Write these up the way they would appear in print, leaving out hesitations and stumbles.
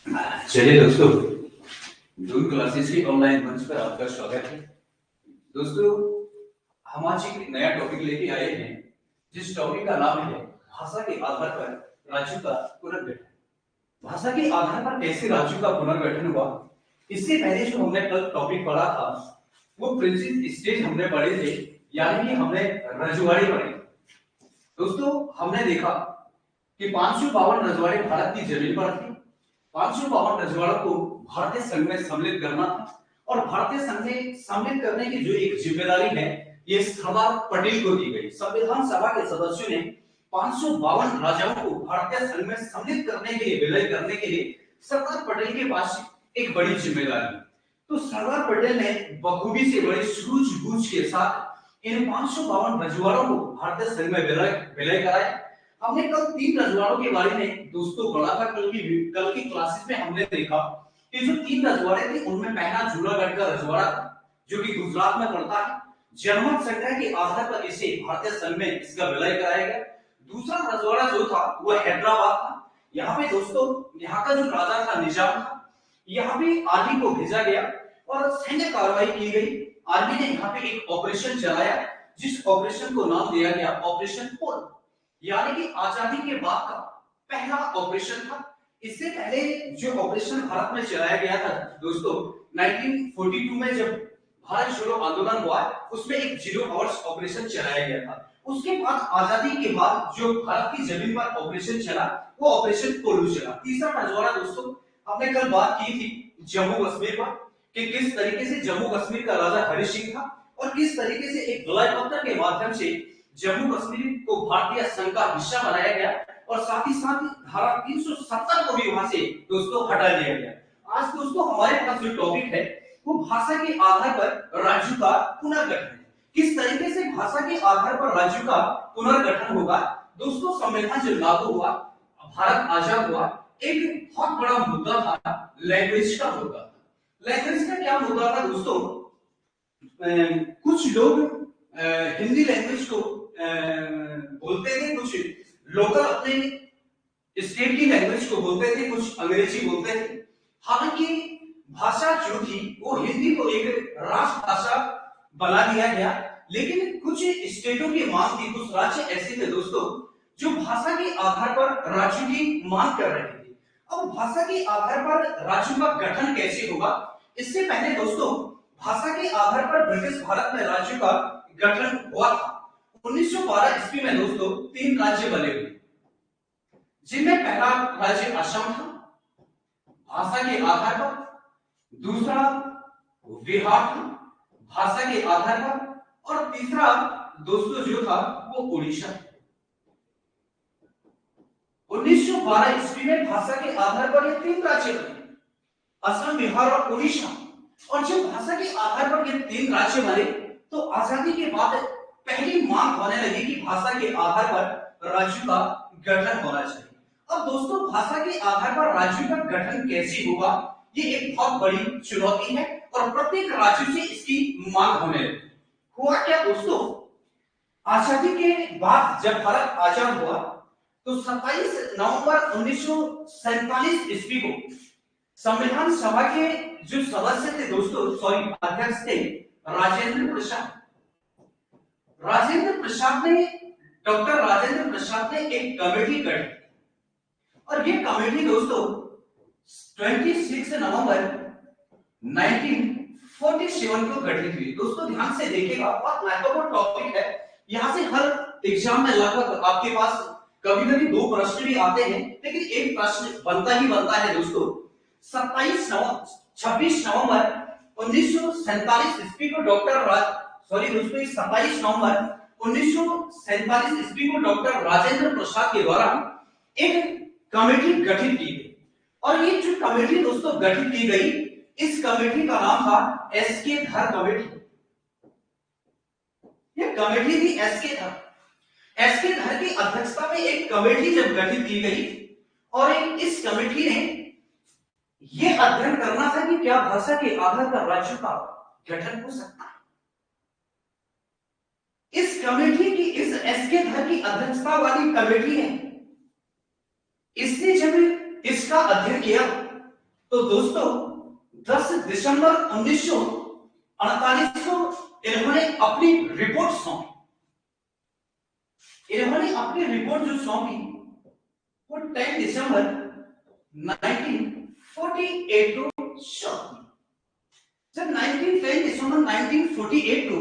चलिए दोस्तों, दूर क्लासेस की ऑनलाइन मंच पर आपका स्वागत है। दोस्तों, हम आज एक नया टॉपिक लेके आए हैं, जिस टॉपिक का नाम है भाषा के आधार पर राज्यों का पुनर्गठन। भाषा के आधार पर कैसे राज्यों का पुनर्गठन हुआ, इससे पहले जो हमने कल टॉपिक पढ़ा था वो प्रिंसिप स्टेज हमने पढ़े थे, यानी कि हमने रजवाड़े पढ़े। दोस्तों, हमने देखा कि 552 रजवाड़े भारत की जमीन पर थे। 552 रजवाड़ों को भारतीय संघ में सम्मिलित करना था, और भारतीय संघ में सम्मिलित करने की जो एक जिम्मेदारी है, ये सरदार पटेल को दी गई। संविधान सभा के सदस्यों ने 552 राजाओं को भारतीय संघ में सम्मिलित करने के लिए, विलय करने के लिए सरदार पटेल के पास एक बड़ी जिम्मेदारी। तो सरदार पटेल ने बखूबी से, बड़ी सूझबूझ के साथ इन 552 रजवाड़ों को भारतीय संघ में विलय कराया। हमने कल 3 रजवाड़ों के बारे में दोस्तों पढ़ा था। कल की क्लासेस में हमने देखा कि जो 3 रजवाड़े थे उनमें पहला जूनागढ़ का रजवाड़ा था, जो कि गुजरात में पड़ता है। जनमत संग्रह के आधार पर इसे भारतीय संघ में इसका विलय कराया गया। दूसरा रजवाड़ा जो था वो हैदराबाद था। यहाँ पे दोस्तों, यहाँ का जो राजा था निजाम था, यहाँ पे आर्मी को भेजा गया और सैन्य कार्रवाई की गई। आर्मी ने यहाँ पे एक ऑपरेशन चलाया, जिस ऑपरेशन को नाम दिया गया ऑपरेशन पोल, यानी कि आजादी के बाद का पहला ऑपरेशन था। इससे पहले जो ऑपरेशन भारत में चलाया गया था दोस्तों, 1942 में जब भारत छोड़ो आंदोलन हुआ, उसमें एक 0 आवर्स ऑपरेशन चलाया गया था। उसके बाद आजादी के बाद जो भारत की जमीन पर ऑपरेशन चला, वो ऑपरेशन पोलो चला। तीसरा रजवाड़ा दोस्तों, हमने कल बात की थी जम्मू कश्मीर पर, कि किस तरीके से जम्मू कश्मीर का राजा हरि सिंह था और किस तरीके से एक विलय पत्र के माध्यम से जम्मू कश्मीर को भारतीय संघ का हिस्सा बनाया गया, और साथ ही साथ धारा 370 को भी वहां से दोस्तों हटा दिया गया। आज दोस्तों हमारे पास जो टॉपिक है वो भाषा के आधार पर राज्यों का पुनर्गठन है। किस तरीके से भाषा के आधार पर राज्यों का पुनर्गठन होगा दोस्तों। संविधान जब लागू हुआ, भारत आजाद हुआ, एक बहुत बड़ा मुद्दा था लैंग्वेज का मुद्दा था। लैंग्वेज का क्या मुद्दा था दोस्तों, कुछ लोग हिंदी लैंग्वेज को बोलते थे, कुछ लोकल अपने स्टेट की लैंग्वेज को बोलते थे, कुछ अंग्रेजी बोलते थे। हालांकि भाषा जो थी वो हिंदी को एक राष्ट्रभाषा बना दिया गया, लेकिन कुछ स्टेटों की मांग थी, कुछ राज्य ऐसे थे दोस्तों जो भाषा के आधार पर राज्यों की मांग कर रहे थे। अब भाषा के आधार पर राज्यों का गठन कैसे होगा, इससे पहले दोस्तों भाषा के आधार पर ब्रिटिश भारत में राज्यों का गठन हुआ था। 1912 ईस्वी में दोस्तों 3 राज्य बने हुए, जिनमें पहला राज्य असम था भाषा के आधार पर, दूसरा बिहार था भाषा के आधार पर, और तीसरा दोस्तों जो था वो उड़ीसा था। 1912 ईस्वी में भाषा के आधार पर ये 3 राज्य बने, असम, बिहार और उड़ीसा। और जब भाषा के आधार पर ये 3 राज्य बने, तो आजादी के बाद पहली मांग होने लगी कि भाषा के आधार पर राज्यों का गठन होना चाहिए। अब दोस्तों भाषा के आधार पर राज्यों का गठन कैसे होगा, ये एक बहुत बड़ी चुनौती है, और प्रत्येक राज्य से इसकी मांग होने लगी। हुआ क्या दोस्तों, आजादी के बाद जब भारत आजाद हुआ, तो 27 नवंबर 1947 ईस्वी को संविधान सभा के जो सदस्य थे दोस्तों, अध्यक्ष थे राजेंद्र प्रसाद। डॉक्टर राजेंद्र प्रसाद ने एक कमेटी गठित, और ये कमेटी दोस्तों 26 नवंबर 1947 को गठित हुई। दोस्तों ध्यान से देखिएगा, बहुत महत्वपूर्ण टॉपिक है। यहां से हर एग्जाम में लगभग आपके पास कभी कभी 2 प्रश्न भी आते हैं, लेकिन एक प्रश्न बनता ही बनता है दोस्तों। 26 नवंबर 1947 ईस्वी को दोस्तों 27 नवंबर 1947 ईस्वी को डॉक्टर राजेंद्र प्रसाद के द्वारा एक कमेटी गठित की गई, और ये जो कमेटी दोस्तों गठित की गई, इस कमेटी का नाम था एसके धर कमेटी। ये कमेटी थी एसके धर। एसके धर की अध्यक्षता में एक कमेटी जब गठित की गई, और इस कमेटी ने यह अध्ययन करना था कि क्या भाषा के आधार पर राज्यों का गठन हो सकता है। इस कमेटी की, इस एसके धर की अध्यक्षता वाली कमेटी ने, इसने जब इसका अध्ययन किया, तो दोस्तों 10 दिसंबर 1948 को इन्होंने अपनी रिपोर्ट सौंपी। इन्होंने अपनी रिपोर्ट जो सौंपी वो 10 दिसंबर 1948 को सौंपी। जब 10 दिसंबर 1948 को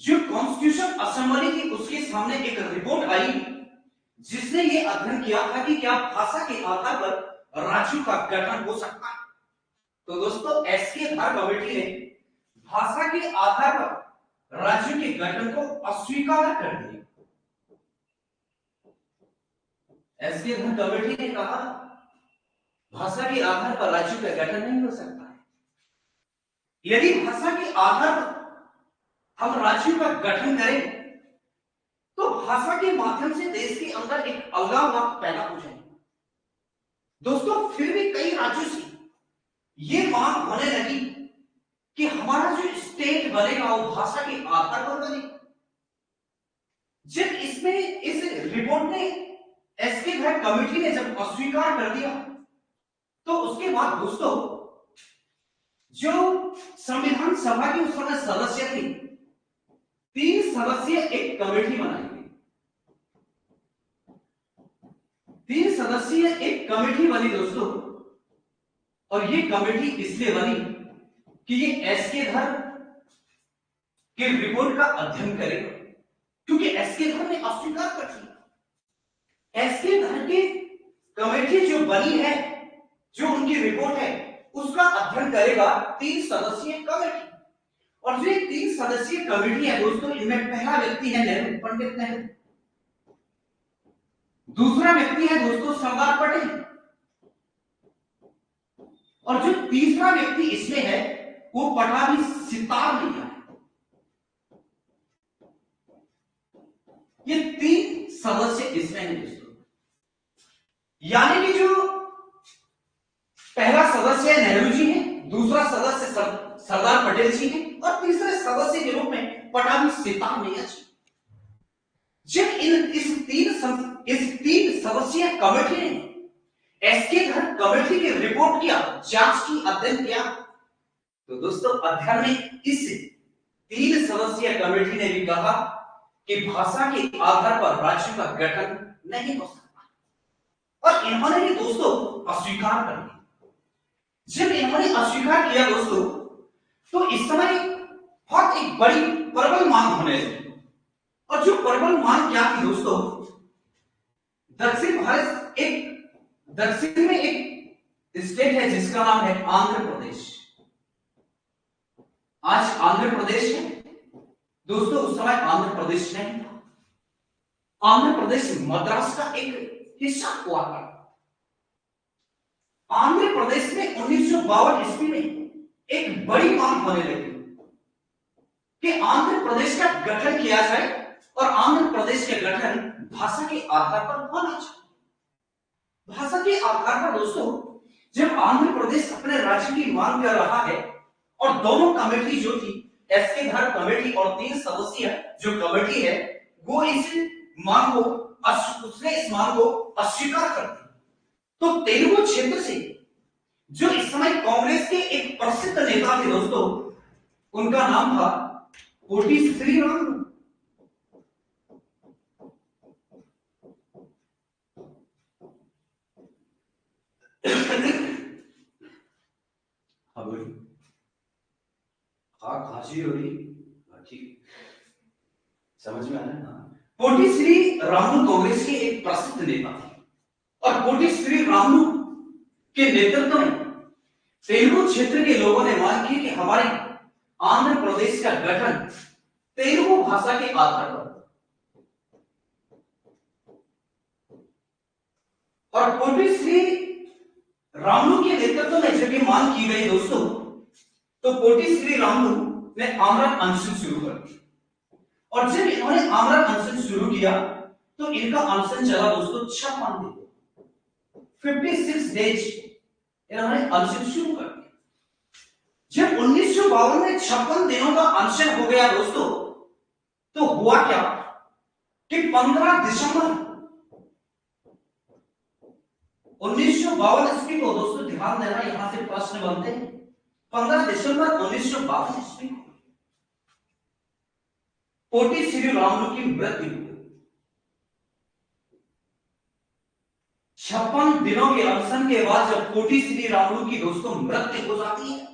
जो कॉन्स्टिट्यूशन असेंबली थी उसके सामने एक रिपोर्ट आई जिसने ये अध्ययन किया था कि क्या भाषा के आधार पर राज्यों का गठन हो सकता है। तो दोस्तों एसके धार कमेटी ने भाषा के आधार पर राज्यों के गठन को अस्वीकार कर दिया। एसके धार कमेटी ने कहा भाषा के आधार पर राज्यों का गठन नहीं हो सकता है। यदि भाषा के आधार पर हम राज्यों का गठन करें तो भाषा के माध्यम से देश के अंदर एक अलगाववाद पैदा हो जाएगा। दोस्तों फिर भी कई राज्यों से ये मांग होने लगी कि हमारा जो स्टेट बनेगा वो भाषा के आधार पर बनेगा। जब इसमें इस रिपोर्ट ने एसके धार कमेटी ने जब अस्वीकार कर दिया तो उसके बाद दोस्तों जो संविधान सभा की उस समय सदस्य थी 3 सदस्यीय एक कमेटी बनाई गई। 3 सदस्यीय एक कमेटी बनी दोस्तों, और ये कमेटी इसलिए बनी कि ये एसके धार के रिपोर्ट का अध्ययन करेगा, क्योंकि एसके धार ने अस्वीकार कर दिया। एसके धार की कमेटी जो बनी है, जो उनकी रिपोर्ट है उसका अध्ययन करेगा 3 सदस्यीय कमेटी। और जो 3 सदस्यीय कमेटी है दोस्तों, इनमें पहला व्यक्ति है नेहरू, पंडित नेहरू। दूसरा व्यक्ति है दोस्तों सरदार पटेल, और जो तीसरा व्यक्ति इसमें है वो पटाभी सितार भैया है। ये 3 सदस्य इसमें है दोस्तों। यानी कि जो पहला सदस्य नेहरू जी है, दूसरा सदस्य सरदार पटेल जी है, और तीसरे सदस्य के रूप में पटाभी सितार भैया जी। जब इस तीन सदस्यीय कमेटी ने एसके धार कमेटी की रिपोर्ट किया, जांच की, अध्ययन किया, तो दोस्तों अध्ययन में इस 3 सदस्यीय कमेटी ने भी कहा कि भाषा के आधार पर राज्यों का गठन नहीं हो सकता, और इन्होंने भी दोस्तों अस्वीकार कर दिया। जब इन्होंने अस्वीकार किया दोस्तों तो इस समय बहुत एक बड़ी प्रबल मांग होने लगी। और जो प्रबल मांग क्या थी दोस्तों, दक्षिण में एक स्टेट है जिसका नाम है आंध्र प्रदेश। आज आंध्र प्रदेश है दोस्तों, उस समय आंध्र प्रदेश नहीं था। आंध्र प्रदेश मद्रास का एक हिस्सा हुआ था। आंध्र प्रदेश में 1952 ईस्वी में एक बड़ी मांग होने लगी कि आंध्र प्रदेश का गठन किया जाए, और आंध्र प्रदेश के गठन भाषा के आधार पर होना चाहिए। भाषा के आधार पर दोस्तों जब आंध्र प्रदेश अपने राज्य की मांग कर रहा है, और दोनों कमेटी जो थी एसके धार कमेटी और 3 सदस्यीय जो कमेटी है वो इस मांग को अस्वीकार कर दी। तो तेलुगु क्षेत्र से जो इस समय कांग्रेस के एक प्रसिद्ध नेता थे दोस्तों, उनका नाम था पोटी श्रीराम। खांसी हो रही, ठीक समझ में आ रहा है। पोटी श्री रामू कांग्रेस के एक प्रसिद्ध नेता थे, और पोटी श्री रामू के नेतृत्व में तेलुगु क्षेत्र के लोगों ने मांग की कि हमारे आंध्र प्रदेश का गठन तेलुगु भाषा के आधार पर। और पोटी श्री रामू के नेतृत्व में जब ये मांग की गई दोस्तों, तो पोटी श्री रामू ने आमरण अनशन शुरू कर दिया। और जब इन्होंने आमरण अनशन शुरू किया तो इनका अनशन चला दोस्तों 56 दिन, 56 डेज इन्होंने अनशन शुरू कर दिया। जब 1952 में 56 दिनों का अनशन हो गया दोस्तों, तो हुआ क्या कि 15 दिसंबर 1952 ईस्वी को दोस्तों ध्यान देना, यहां से प्रश्न बनते हैं। 15 दिसंबर 1952 ईस्वी को पोटी श्री रामुलु की मृत्यु हुई। 56 दिनों के अनशन के बाद जब पोटी श्री रामुलु की दोस्तों मृत्यु हो जाती है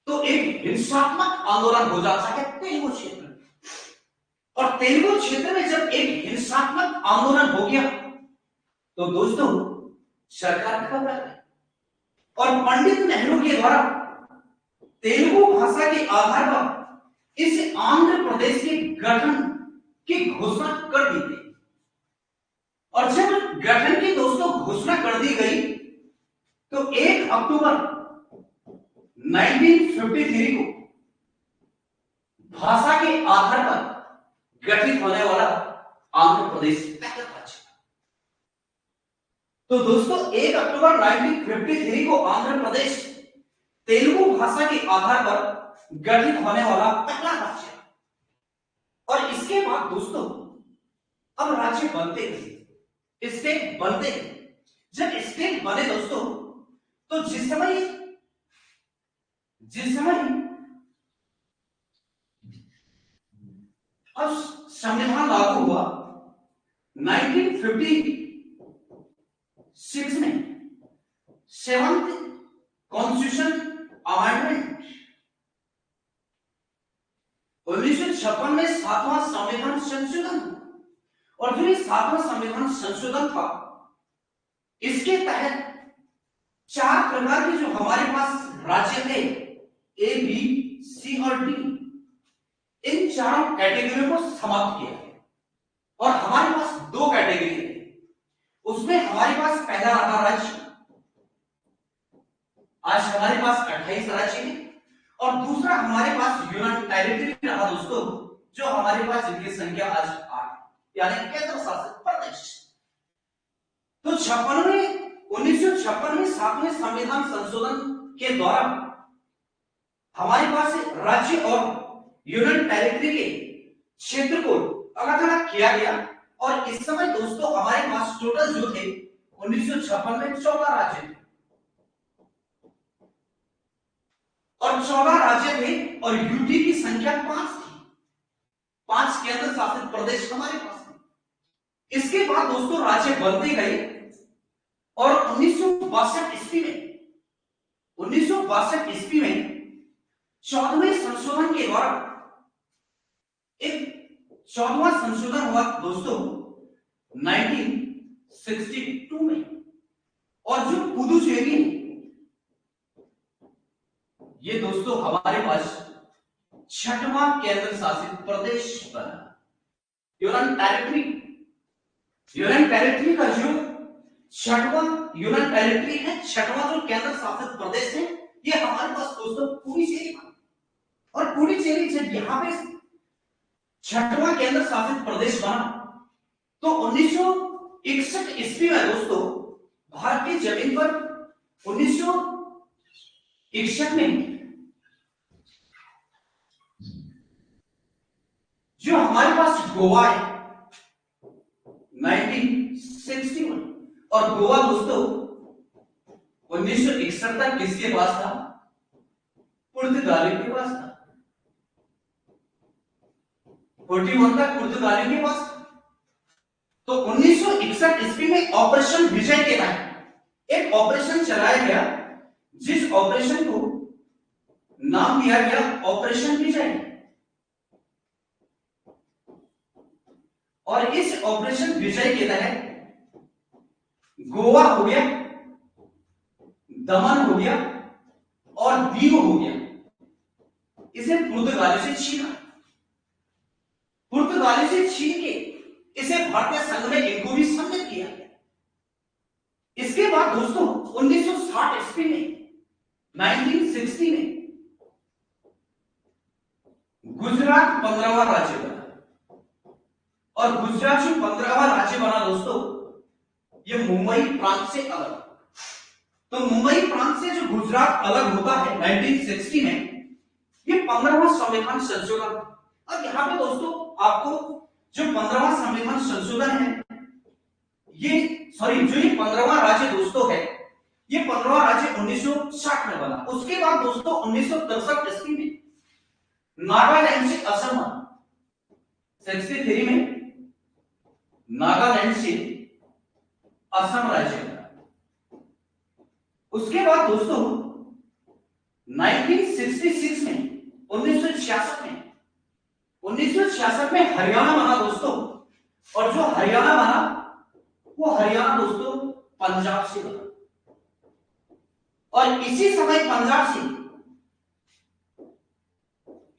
तो एक हिंसात्मक आंदोलन हो जाता है तेलुगु क्षेत्र में। और तेलुगु क्षेत्र में जब एक हिंसात्मक आंदोलन हो गया तो दोस्तों सरकार घबरा गई और पंडित नेहरू के द्वारा तेलुगु भाषा के आधार पर इस आंध्र प्रदेश के गठन की घोषणा कर दी गई। और जब गठन की दोस्तों घोषणा कर दी गई तो 1 अक्टूबर 1953 को भाषा के आधार पर गठित होने वाला आंध्र प्रदेश पहला राज्य। तो दोस्तों 1 अक्टूबर 1953 को आंध्र प्रदेश तेलुगु भाषा के आधार पर गठित होने वाला पहला राज्य। और इसके बाद दोस्तों अब राज्य बनते गए, स्टेट बनते गए। जब स्टेट बने दोस्तों तो जिस समय अब संविधान लागू हुआ 1956 में 7th कॉन्स्टिट्यूशन अमेंडमेंट, 1956 में 7वां संविधान संशोधन। और जो ये 7वां संविधान संशोधन था इसके तहत 4 प्रकार के जो हमारे पास राज्य थे ए, बी, सी और डी, इन चारों कैटेगरियों को समाप्त किया और हमारे पास 2 कैटेगरी है। उसमें हमारे पास पहला रहा राज्य, आज हमारे पास 28 राज्य है। और दूसरा हमारे पास यूनियन टेरिटरी रहा दोस्तों, जो हमारे पास जिनकी संख्या आज 8, यानी केंद्र शासित प्रदेश। तो 1956 में 7वें संविधान संशोधन के द्वारा हमारे पास राज्य और यूनियन टेरिटरी के क्षेत्र को अलग अलग किया गया। और इस समय दोस्तों हमारे पास टोटल जो थे 1956 में 14 राज्य थे और 14 राज्य थे और यूटी की संख्या 5 थी। 5 केंद्र शासित प्रदेश हमारे पास थे। इसके बाद दोस्तों राज्य बनते गए और 1962 ईस्वी में 14वें संशोधन के द्वारा एक 14वां संशोधन हुआ दोस्तों 1962 में। और जो पुदुचेरी ये दोस्तों हमारे पास 6वां केंद्र शासित प्रदेश बना। यूनियन टेरिटरी का जो 6वां यूनियन टेरिटरी है, 6वां जो केंद्र शासित प्रदेश है, ये हमारे पास दोस्तों पुडुचेरी बना। और पुडुचेरी जब यहां पे 6वां केंद्र शासित प्रदेश बना तो 1961 ईस्वी में दोस्तों भारत की जमीन पर 1961 में जो हमारे पास गोवा है 1961, और गोवा दोस्तों 1961 तक किसके पास था? पुर्तगालियों के पास था। 41 तक पुर्तगालियों के पास था। तो 1961 ईस्वी में ऑपरेशन विजय के तहत एक ऑपरेशन चलाया गया, जिस ऑपरेशन को नाम दिया गया ऑपरेशन विजय। और इस ऑपरेशन विजय के तहत गोवा हो गया, दमन हो गया और दीव हो गया, इसे पुर्तगालियों से छीना। पुर्तगालियों से छीन के इसे भारतीय संघ में इनको भी सम्मिलित किया गया। इसके बाद दोस्तों 1960 ईस्वी में 1960 में गुजरात 15वां राज्य बना। और गुजरात जो 15वां राज्य बना दोस्तों, ये मुंबई प्रांत से अलग। तो मुंबई प्रांत से जो गुजरात अलग होता है 1960 में, ये 15वां संविधान संशोधन। अब यहां पे दोस्तों आपको जो 15वां संविधान संशोधन है, जो ये 15वां राज्य दोस्तों है, ये 15वां राज्य 1960 में बना। उसके बाद दोस्तों 1963 ईस्वी में नागालैंड से असम 63 में नागालैंड से असम राज्य बना। उसके बाद दोस्तों 1966 में 1966 में हरियाणा बना दोस्तों, और जो हरियाणा बना वो हरियाणा दोस्तों पंजाब से बना। और इसी समय पंजाब से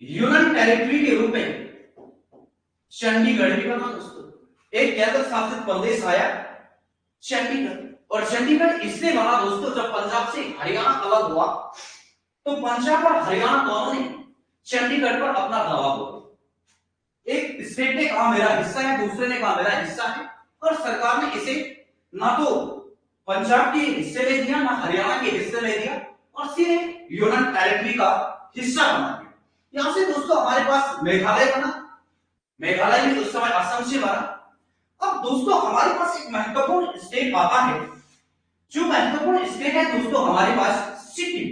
यूनियन टेरिटरी के रूप में चंडीगढ़ भी बना दोस्तों। एक केंद्र शासित प्रदेश आया चंडीगढ़, और चंडीगढ़ इसलिए बना दोस्तों जब पंजाब से हरियाणा अलग हुआ तो पंजाब और हरियाणा दोनों ने चंडीगढ़ पर अपना दबाव दिया। एक स्टेट ने कहा मेरा हिस्सा है, दूसरे ने कहा मेरा हिस्सा है, और सरकार ने इसे ना तो पंजाब के हिस्से में दिया ना हरियाणा के हिस्से में दिया, और सीधे यूनियन टेरिटरी का हिस्सा बना दिया। यहां से दोस्तों हमारे पास मेघालय बना, मेघालय भी उस समय असम से बना। अब दोस्तों हमारे पास एक महत्वपूर्ण स्टेट आता है, जो महत्वपूर्ण स्टेट है दोस्तों हमारे पास सिक्किम।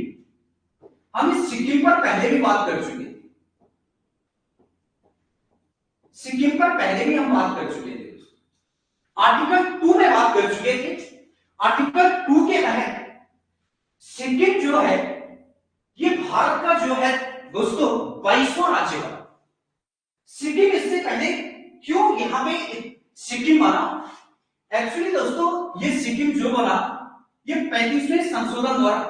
हम इस सिक्किम पर पहले भी बात कर चुके थे, सिक्किम पर पहले भी हम बात कर चुके थे। आर्टिकल 2 में बात कर चुके थे। आर्टिकल 2 के तहत सिक्किम जो है ये भारत का जो है दोस्तों 22वां राज्य बना। सिक्किम इससे पहले क्यों यहां पे सिक्किम बना? एक्चुअली दोस्तों ये सिक्किम जो बना ये 35वें संशोधन द्वारा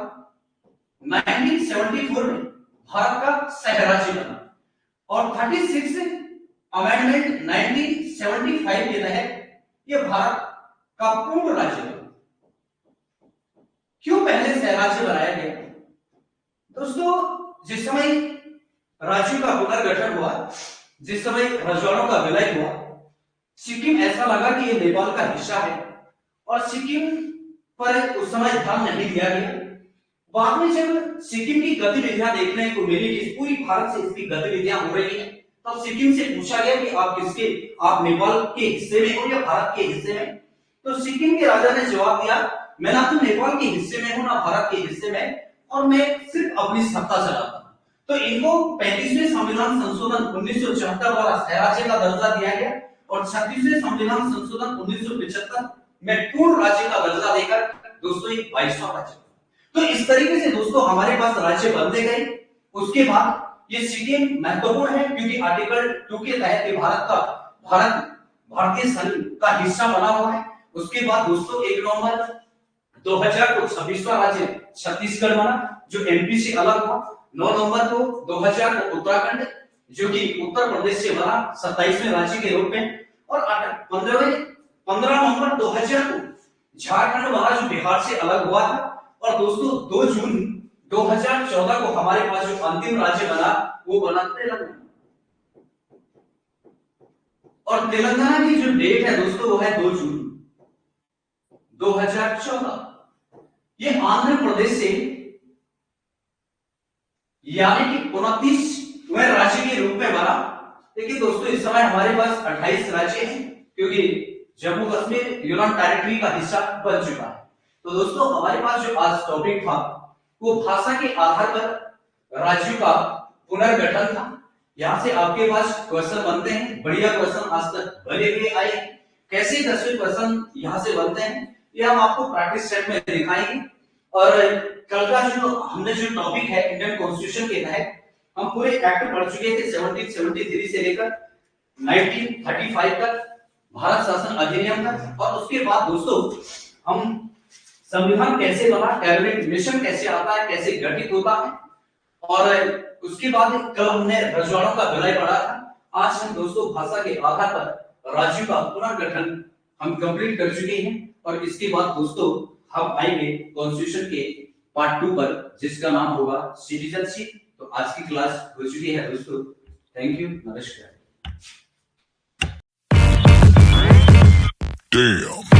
1974 में भारत का सह राज्य बना, और 36 अमेंडमेंट 1975 के तहत ये भारत का पूर्ण राज्य बना। क्यों पहले सह राज्य बनाया गया? दोस्तों जिस समय राज्यों का पुनर्गठन हुआ, जिस समय रजवाड़ों का विलय हुआ, सिक्किम ऐसा लगा कि ये नेपाल का हिस्सा है, और सिक्किम पर उस समय ध्यान नहीं दिया गया। बाद में जब सिक्किम की गतिविधियां देखने को मिली कि पूरी भारत से इसकी गतिविधियां हो रही है, तब सिक्किम से पूछा गया कि आप नेपाल के हिस्से में हो या भारत के हिस्से में? तो सिक्किम के राजा ने जवाब दिया मैं ना तो नेपाल के हिस्से में हूं ना भारत के हिस्से में, और मैं सिर्फ अपनी सत्ता चलाता हूं। तो इनको 35वें संविधान संशोधन 1974 द्वारा सह राज्य का दर्जा दिया गया, और 36वें संविधान संशोधन 1975 में पूर्ण राज्य का दर्जा देकर दोस्तों एक 22वां राज्य। तो इस तरीके से दोस्तों हमारे पास राज्य बनते गए। उसके बाद ये सिक्किम महत्वपूर्ण है क्योंकि आर्टिकल 2 के तहत ये भारतीय संघ का हिस्सा बना हुआ है। उसके बाद दोस्तों 1 नवंबर 2000 को 26वां राज्य छत्तीसगढ़ बना, जो एमपी से अलग हुआ। 9 नवंबर को 2000 को उत्तराखंड, जो कि उत्तर प्रदेश से बना 27वें राज्य के रूप में, और 15 नवंबर 2000 को झारखंड बना, जो बिहार से अलग हुआ था। और दोस्तों 2 जून 2014 को हमारे पास जो अंतिम राज्य बना वो बना तेलंगाना। और तेलंगाना की जो डेट है दोस्तों वो है 2 जून 2014। ये आंध्र प्रदेश से यानी कि 29वें राज्य के रूप में बना। लेकिन दोस्तों इस समय हमारे पास 28 राज्य हैं क्योंकि जम्मू कश्मीर यूनियन टेरिटरी का हिस्सा बन चुका है। तो दोस्तों हमारे पास जो आज टॉपिक था वो भाषा के आधार पर राज्यों का पुनर्गठन था। यहाँ से आपके पास क्वेश्चन बनते हैं, बढ़िया क्वेश्चन आज तक बने हुए आए। कैसे 10वें क्वेश्चन यहाँ से बनते हैं ये हम आपको प्रैक्टिस सेट में दिखाएंगे। और कल का जो हमने जो टॉपिक है इंडियन कॉन्स्टिट्यूशन के तहत हम पूरे एक्ट पढ़ चुके थे 1773 से लेकर 1935 तक, भारत शासन अधिनियम तक। और उसके बाद दोस्तों हम संविधान कैसे बना, कैबिनेट मिशन कैसे आता है, कैसे गठित होता है, और उसके बाद कल हमने रजवाड़ों का विलय पढ़ा था। आज हम दोस्तों भाषा के आधार पर राज्यों का पुनर्गठन हम कंप्लीट कर चुके हैं। और इसके बाद दोस्तों हम आएंगे कॉन्स्टिट्यूशन के पार्ट 2 पर, जिसका नाम होगा सिटीजनशिप। तो आज की क्लास हो चुकी है दोस्तों। थैंक यू, नमस्कार। Damn.